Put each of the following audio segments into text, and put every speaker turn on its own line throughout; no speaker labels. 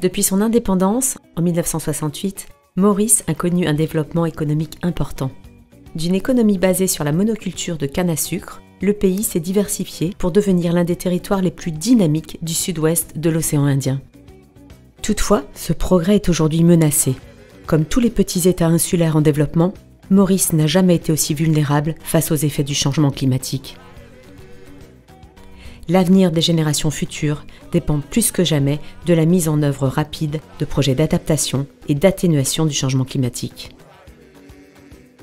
Depuis son indépendance, en 1968, Maurice a connu un développement économique important. D'une économie basée sur la monoculture de canne à sucre, le pays s'est diversifié pour devenir l'un des territoires les plus dynamiques du sud-ouest de l'océan Indien. Toutefois, ce progrès est aujourd'hui menacé. Comme tous les petits États insulaires en développement, Maurice n'a jamais été aussi vulnérable face aux effets du changement climatique. L'avenir des générations futures dépend plus que jamais de la mise en œuvre rapide de projets d'adaptation et d'atténuation du changement climatique.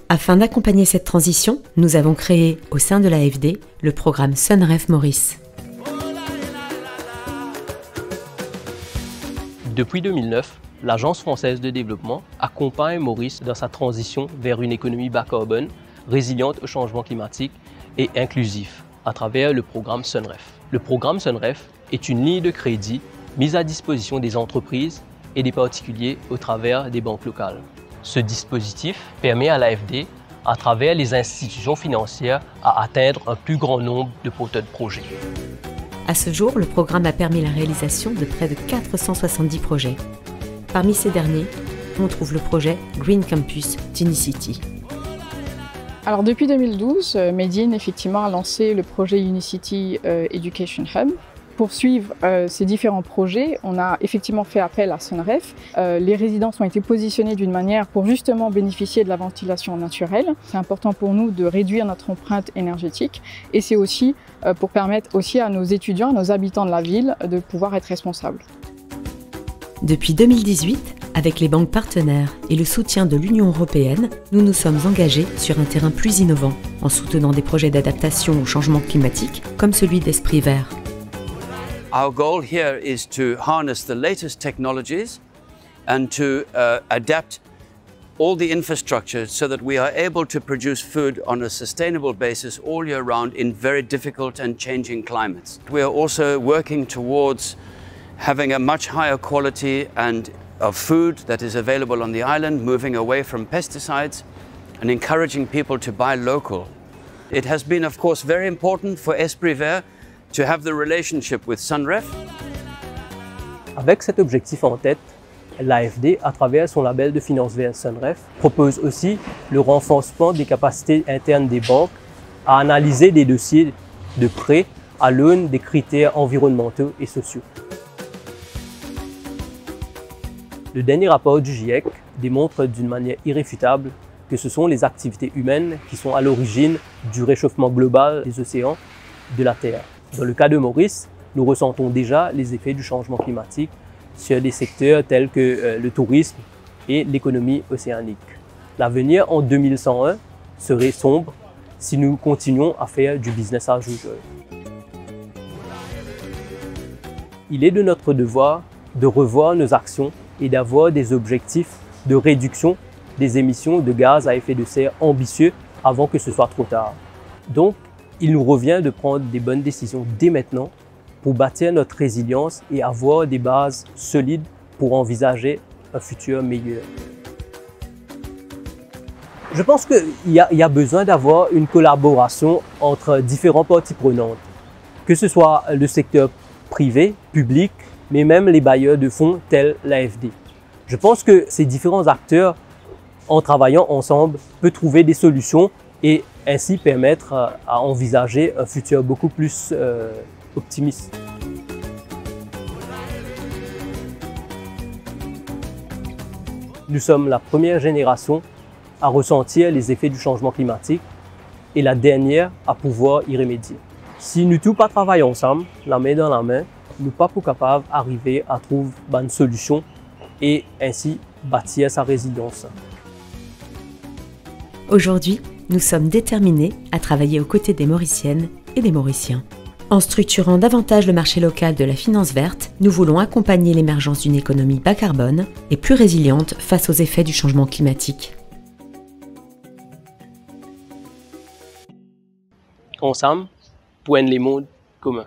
Afin d'accompagner cette transition, nous avons créé au sein de l'AFD le programme SUNREF Maurice.
Depuis 2009, l'Agence française de développement accompagne Maurice dans sa transition vers une économie bas carbone, résiliente au changement climatique et inclusif à travers le programme SUNREF. Le programme SUNREF est une ligne de crédit mise à disposition des entreprises et des particuliers au travers des banques locales. Ce dispositif permet à l'AFD, à travers les institutions financières, à atteindre un plus grand nombre de porteurs de projets.
À ce jour, le programme a permis la réalisation de près de 470 projets. Parmi ces derniers, on trouve le projet Green Campus d'Unicity.
Alors depuis 2012, Medine effectivement a lancé le projet Unicity Education Hub. Pour suivre ces différents projets, on a effectivement fait appel à SUNREF. Les résidences ont été positionnées d'une manière pour justement bénéficier de la ventilation naturelle. C'est important pour nous de réduire notre empreinte énergétique et c'est aussi pour permettre aussi à nos étudiants, à nos habitants de la ville de pouvoir être responsables.
Depuis 2018, avec les banques partenaires et le soutien de l'Union européenne, nous nous sommes engagés sur un terrain plus innovant, en soutenant des projets d'adaptation au changement climatique, comme celui d'Esprit Vert.
Our goal here is to harness the latest technologies and to adapt all the infrastructure so that we are able to produce food on a sustainable basis all year round in very difficult and changing climates. We are also working towards having a much higher quality of food that is available on the island, moving away from pesticides and encouraging people to buy local. It has been, of course, very important for Esprit Vert to have the relationship with SUNREF.
Avec cet objectif en tête, l'AFD, à travers son label de finance verte SUNREF, propose aussi le renforcement des capacités internes des banques à analyser des dossiers de prêt à l'aune des critères environnementaux et sociaux. Le dernier rapport du GIEC démontre d'une manière irréfutable que ce sont les activités humaines qui sont à l'origine du réchauffement global des océans de la Terre. Dans le cas de Maurice, nous ressentons déjà les effets du changement climatique sur des secteurs tels que le tourisme et l'économie océanique. L'avenir en 2101 serait sombre si nous continuons à faire du business as usual. Il est de notre devoir de revoir nos actions et d'avoir des objectifs de réduction des émissions de gaz à effet de serre ambitieux avant que ce soit trop tard. Donc, il nous revient de prendre des bonnes décisions dès maintenant pour bâtir notre résilience et avoir des bases solides pour envisager un futur meilleur. Je pense qu'il y a besoin d'avoir une collaboration entre différentes parties prenantes, que ce soit le secteur privé, public, mais même les bailleurs de fonds tels l'AFD. Je pense que ces différents acteurs, en travaillant ensemble, peuvent trouver des solutions et ainsi permettre à envisager un futur beaucoup plus optimiste. Nous sommes la première génération à ressentir les effets du changement climatique et la dernière à pouvoir y remédier. Si nous tous pas travaillons ensemble, la main dans la main, nous pas pour capables d'arriver à trouver une solution et ainsi bâtir sa résilience.
Aujourd'hui, nous sommes déterminés à travailler aux côtés des Mauriciennes et des Mauriciens. En structurant davantage le marché local de la finance verte, nous voulons accompagner l'émergence d'une économie bas carbone et plus résiliente face aux effets du changement climatique.
Ensemble, pour un monde commun.